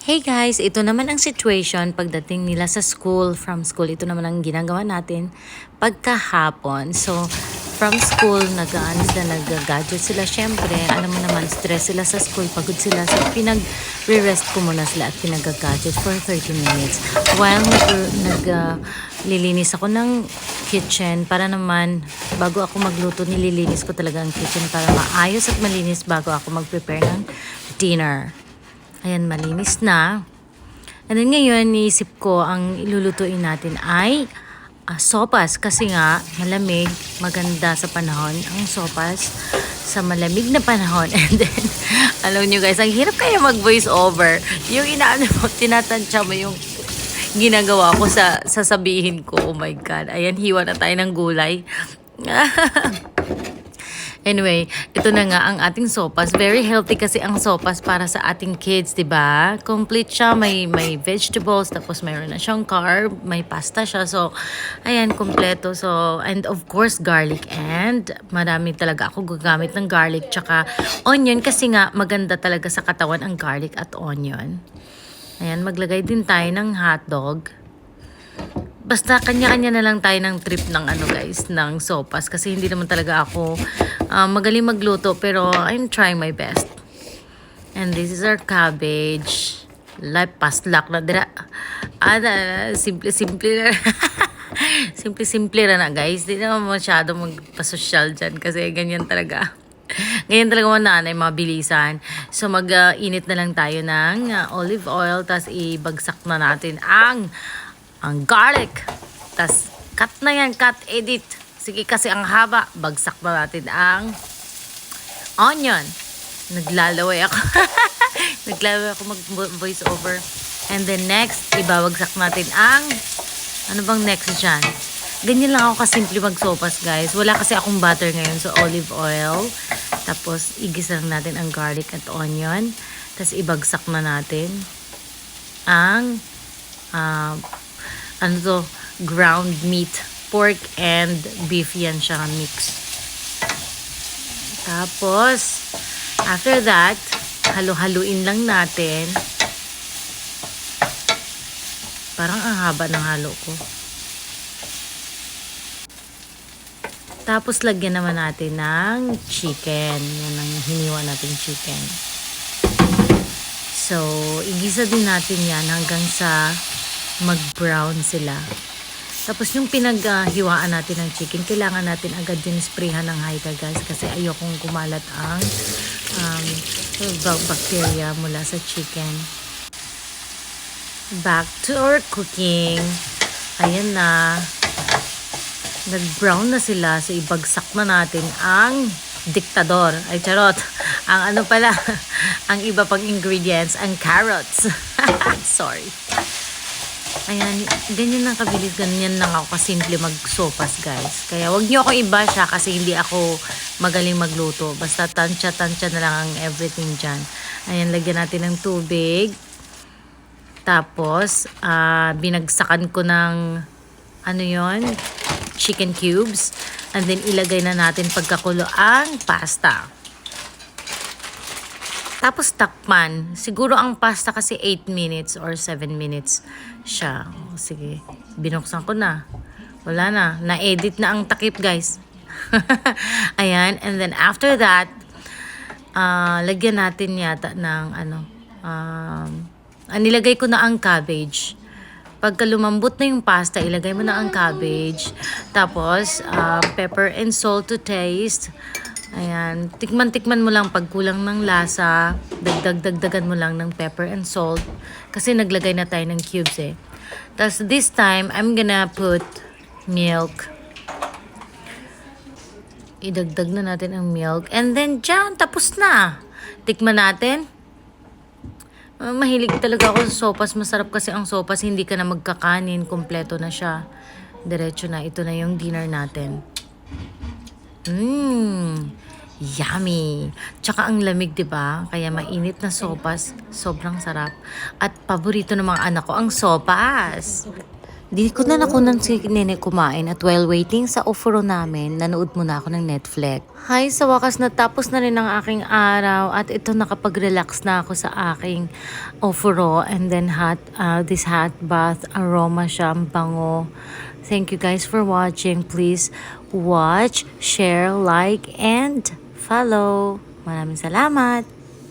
Hey guys, ito naman ang situation pagdating nila sa school. From school, ito naman ang ginagawa natin pagkahapon. So, from school, nag-gadget sila. Syempre, alam mo naman, stress sila sa school, pagod sila. So, pinag-re-rest ko muna sila at pinag-gadget for 30 minutes. While lilinis ako ng kitchen para naman, bago ako magluto, nililinis ko talaga ang kitchen para maayos at malinis bago ako mag-prepare ng dinner. Ayan, malinis na. And then ngayon, niisip ko, ang ilulutuin natin ay sopas. Kasi nga, malamig, maganda sa panahon. Ang sopas sa malamig na panahon. And then, alam nyo guys, ang hirap kaya mag-voice over. Yung inaano mo, tinatansya mo yung ginagawa ko sa sasabihin ko. Oh my God. Ayan, hiwa na tayo ng gulay. Anyway, ito na nga ang ating sopas. Very healthy kasi ang sopas para sa ating kids, 'di ba? Complete siya, may vegetables, tapos mayroon na siyang carb, may pasta siya. So, ayan, kompleto. So, and of course, garlic, and marami talaga ako gagamit ng garlic tsaka onion kasi nga maganda talaga sa katawan ang garlic at onion. Ayan, maglagay din tayo ng hotdog. Basta kanya-kanya na lang tayo ng trip ng guys, ng sopas. Kasi hindi naman talaga ako magaling magluto. Pero I'm trying my best. And this is our cabbage. Paslak na dira. Simple-simple na. Simple-simple na guys. Hindi naman masyado magpasosyal dyan. Kasi ganyan talaga. Ganyan talaga mga nanay, mabilisan. So mag-init na lang tayo ng olive oil. Tapos ibagsak na natin ang garlic. Tas, cut na yan, cut, edit. Sige kasi ang haba. Bagsak na natin ang onion. Naglalaway ako. Naglalaway ako mag-voice over. And then next, ibabagsak natin ang, ano bang next dyan? Ganyan lang ako kasimple magsopas guys. Wala kasi akong butter ngayon. So, olive oil. Tapos, igisa lang natin ang garlic at onion. Tapos, ibagsak na natin ang ground meat, pork and beef, yan siya mix. Tapos after that, halo-haluin lang natin. Parang ang haba ng halo ko. Tapos lagyan naman natin ng chicken. Yan ang hiniwa natin chicken. So, igisa din natin yan hanggang sa mag-brown sila. Tapos yung pinaghiwaan natin ng chicken, kailangan natin agad din sprayhan ng Hydra guys kasi ayokong kumalat ang bacteria mula sa chicken. Back to our cooking. Ayan na. Nag-brown na sila. So ibagsak na natin ang diktador. Ay charot. Ang ang iba pang ingredients, ang carrots. Sorry. Ayan, ganyan lang kabilis, ganyan lang ako kasimple mag-sopas guys. Kaya wag niyo ako i-bash kasi hindi ako magaling magluto. Basta tansya-tansya na lang ang everything dyan. Ayan, lagyan natin ng tubig. Tapos, binagsakan ko ng, chicken cubes. And then, ilagay na natin pagkakulo ang pasta. Tapos takpan. Siguro ang pasta kasi 8 minutes or 7 minutes siya. Sige, binuksan ko na. Wala na. Na-edit na ang takip guys. Ayan. And then after that, lagyan natin yata ng nilagay ko na ang cabbage. Pagka lumambot na yung pasta, ilagay mo na ang cabbage. Tapos, pepper and salt to taste. Ayan, tikman-tikman mo lang pag kulang ng lasa, dagdagan mo lang ng pepper and salt kasi naglagay na tayo ng cubes eh. Tapos this time, I'm gonna put milk. Idagdag na natin ang milk and then dyan, tapos na. Tikman natin. Mahilig talaga ako sa sopas, masarap kasi ang sopas, hindi ka na magkakanin, kompleto na siya. Diretso na, ito na yung dinner natin. Yummy. Tsaka ang lamig, 'di ba? Kaya mainit na sopas, sobrang sarap. At paborito ng mga anak ko ang sopas. Di ko na nakunan si Nene kumain at while waiting sa ofuro namin, nanood muna ako ng Netflix. Hi, sa wakas natapos na rin ang aking araw at ito nakapag-relax na ako sa aking ofuro and then this hot bath aroma siya, ang bango. Thank you guys for watching. Please watch, share, like, and follow. Maraming salamat!